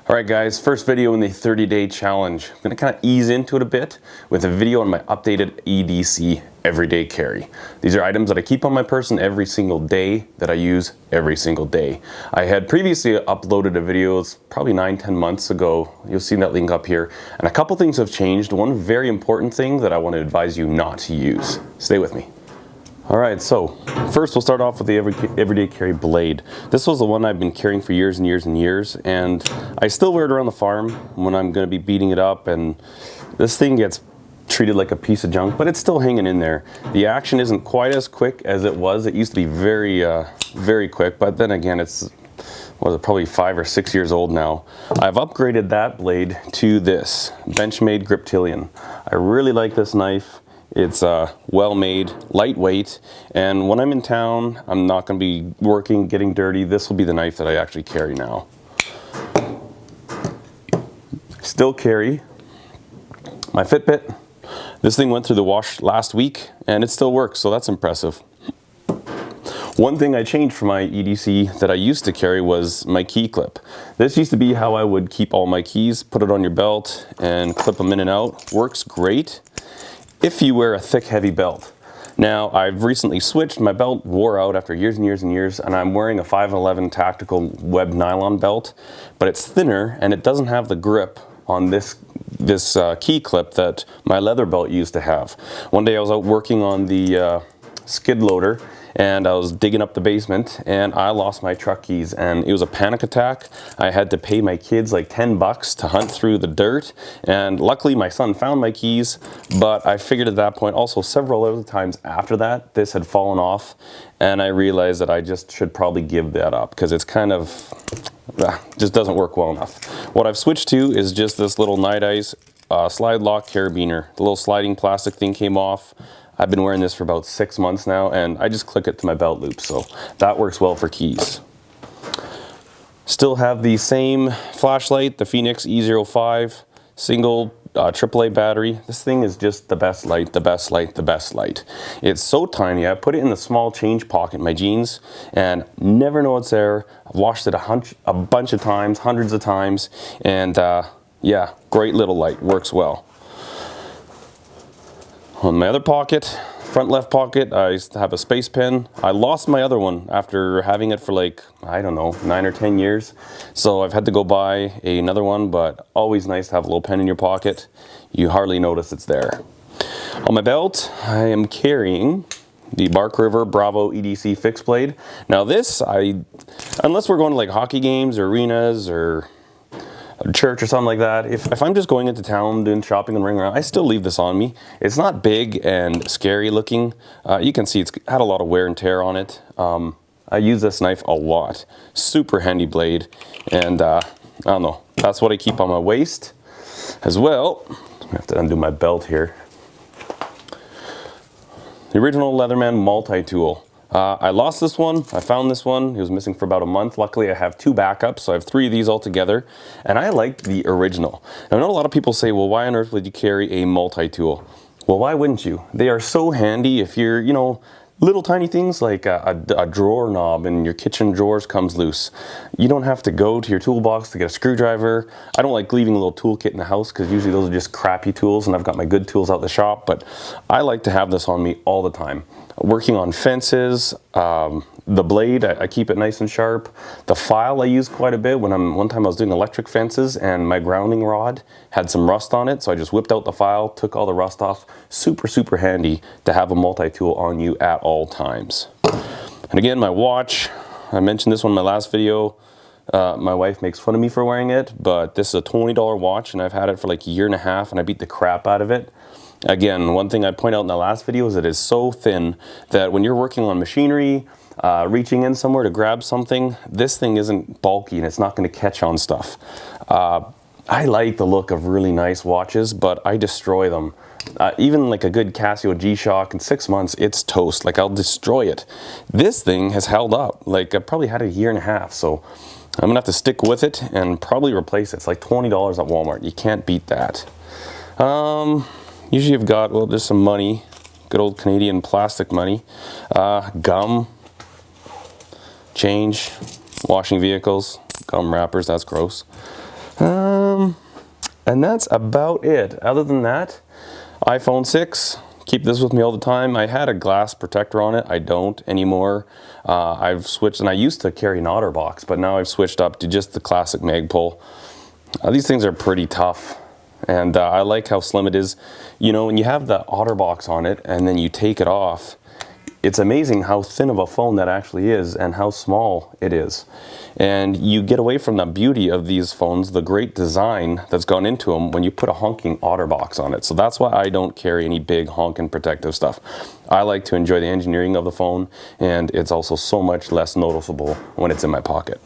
Alright guys, first video in the 30-day challenge. I'm going to kind of ease into it a bit with a video on my updated EDC everyday carry. These are items that I keep on my person every single day that I use every single day. I had previously uploaded a video, it's probably 9-10 months ago. You'll see that link up here. And a couple things have changed. One very important thing that I want to advise you not to use. Stay with me. Alright, so first we'll start off with the everyday carry blade. This was the one I've been carrying for years and years and years, and I still wear it around the farm when I'm going to be beating it up, and this thing gets treated like a piece of junk, but it's still hanging in there. The action isn't quite as quick as it was. It used to be very quick, but then again, it's probably 5 or 6 years old now. I've upgraded that blade to this Benchmade Griptilian. I really like this knife. It's well made, lightweight, and when I'm in town, I'm not going to be working, getting dirty. This will be the knife that I actually carry now. Still carry my Fitbit. This thing went through the wash last week and it still works, so that's impressive. One thing I changed for my EDC that I used to carry was my key clip. This used to be how I would keep all my keys, put it on your belt and clip them in and out. Works great if you wear a thick, heavy belt. Now, I've recently switched. My belt wore out after years and years and years, and I'm wearing a 511 tactical web nylon belt, but it's thinner and it doesn't have the grip on this key clip that my leather belt used to have. One day I was out working on the skid loader, and I was digging up the basement and I lost my truck keys, and it was a panic attack. I had to pay my kids like 10 bucks to hunt through the dirt, and luckily my son found my keys, but I figured at that point, also several other times after that, this had fallen off, and I realized that I just should probably give that up because it's kind of just doesn't work well enough. What I've switched to is just this little Night Ice slide lock carabiner. The little sliding plastic thing came off. I've been wearing this for about 6 months now, and I just click it to my belt loop, so that works well for keys. Still have the same flashlight, the Phoenix E05, single AAA battery. This thing is just the best light, the best light, the best light. It's so tiny. I put it in the small change pocket in my jeans and never know it's there. I've washed it a bunch of times, hundreds of times, and yeah, great little light, works well. On my other pocket, front left pocket, I used to have a space pen. I lost my other one after having it for like, I don't know, 9 or 10 years. So I've had to go buy another one, but always nice to have a little pen in your pocket. You hardly notice it's there. On my belt, I am carrying the Bark River Bravo EDC fixed blade. Now this, unless we're going to like hockey games or arenas or a church or something like that, if I'm just going into town doing shopping and running around, I still leave this on me. It's not big and scary looking. You can see it's had a lot of wear and tear on it. I use this knife a lot. Super handy blade, and I don't know, that's what I keep on my waist as well. I have to undo my belt here. The original Leatherman multi-tool. I lost this one, I found this one, it was missing for about a month. Luckily I have 2 backups, so I have 3 of these all together, and I like the original. Now, I know a lot of people say, well, why on earth would you carry a multi-tool? Well, why wouldn't you? They are so handy if you're, you know, little tiny things like a drawer knob in your kitchen drawers comes loose. You don't have to go to your toolbox to get a screwdriver. I don't like leaving a little toolkit in the house because usually those are just crappy tools, and I've got my good tools out the shop, but I like to have this on me all the time. Working on fences, the blade, I keep it nice and sharp. The file I use quite a bit. One time I was doing electric fences and my grounding rod had some rust on it, so I just whipped out the file, took all the rust off. Super, super handy to have a multi-tool on you at all times. And again, my watch, I mentioned this one in my last video. My wife makes fun of me for wearing it, but this is a $20 watch and I've had it for like a year and a half and I beat the crap out of it. Again, one thing I point out in the last video is it is so thin that when you're working on machinery, reaching in somewhere to grab something, this thing isn't bulky and it's not going to catch on stuff. I like the look of really nice watches, but I destroy them. Even like a good Casio G-Shock in 6 months, it's toast. Like, I'll destroy it. This thing has held up. Like, I probably had it a year and a half, so I'm gonna have to stick with it and probably replace it. It's like $20 at Walmart. You can't beat that. Usually you've got, well, there's some money, good old Canadian plastic money, gum, change, washing vehicles, gum wrappers, that's gross. And that's about it. Other than that, iPhone 6, keep this with me all the time. I had a glass protector on it. I don't anymore. I've switched, and I used to carry an OtterBox, but now I've switched up to just the classic Magpul. These things are pretty tough, and I like how slim it is. You know, when you have the OtterBox on it and then you take it off, it's amazing how thin of a phone that actually is and how small it is. And you get away from the beauty of these phones, the great design that's gone into them when you put a honking OtterBox on it. So that's why I don't carry any big honking protective stuff. I like to enjoy the engineering of the phone, and it's also so much less noticeable when it's in my pocket.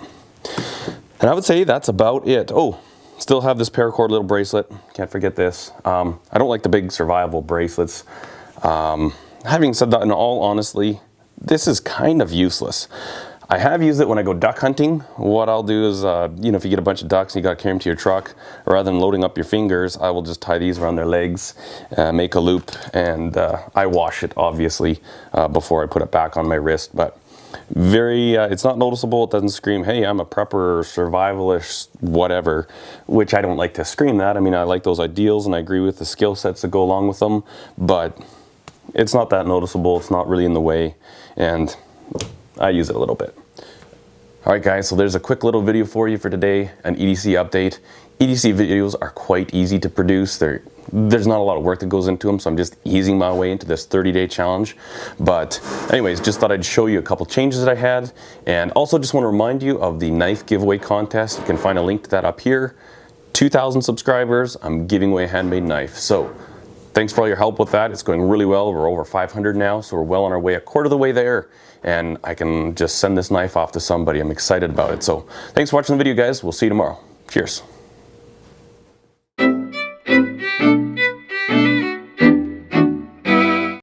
And I would say that's about it. Oh, still have this paracord little bracelet. Can't forget this. I don't like the big survival bracelets. Having said that, in all honesty, this is kind of useless. I have used it when I go duck hunting. What I'll do is, you know, if you get a bunch of ducks and you got to carry them to your truck, rather than loading up your fingers, I will just tie these around their legs, make a loop, and I wash it, obviously, before I put it back on my wrist. But it's not noticeable. It doesn't scream, hey, I'm a prepper, survivalist, whatever, which I don't like to scream that. I mean, I like those ideals, and I agree with the skill sets that go along with them, but it's not that noticeable. It's not really in the way, and I use it a little bit. All right, guys, so there's a quick little video for you for today, an EDC update. EDC videos are quite easy to produce. There's not a lot of work that goes into them, so I'm just easing my way into this 30-day challenge. But anyways, just thought I'd show you a couple changes that I had, and also just want to remind you of the knife giveaway contest. You can find a link to that up here. 2,000 subscribers, I'm giving away a handmade knife. So thanks for all your help with that. It's going really well. We're over 500 now, so we're well on our way, a quarter of the way there. And I can just send this knife off to somebody. I'm excited about it. So thanks for watching the video, guys. We'll see you tomorrow. Cheers.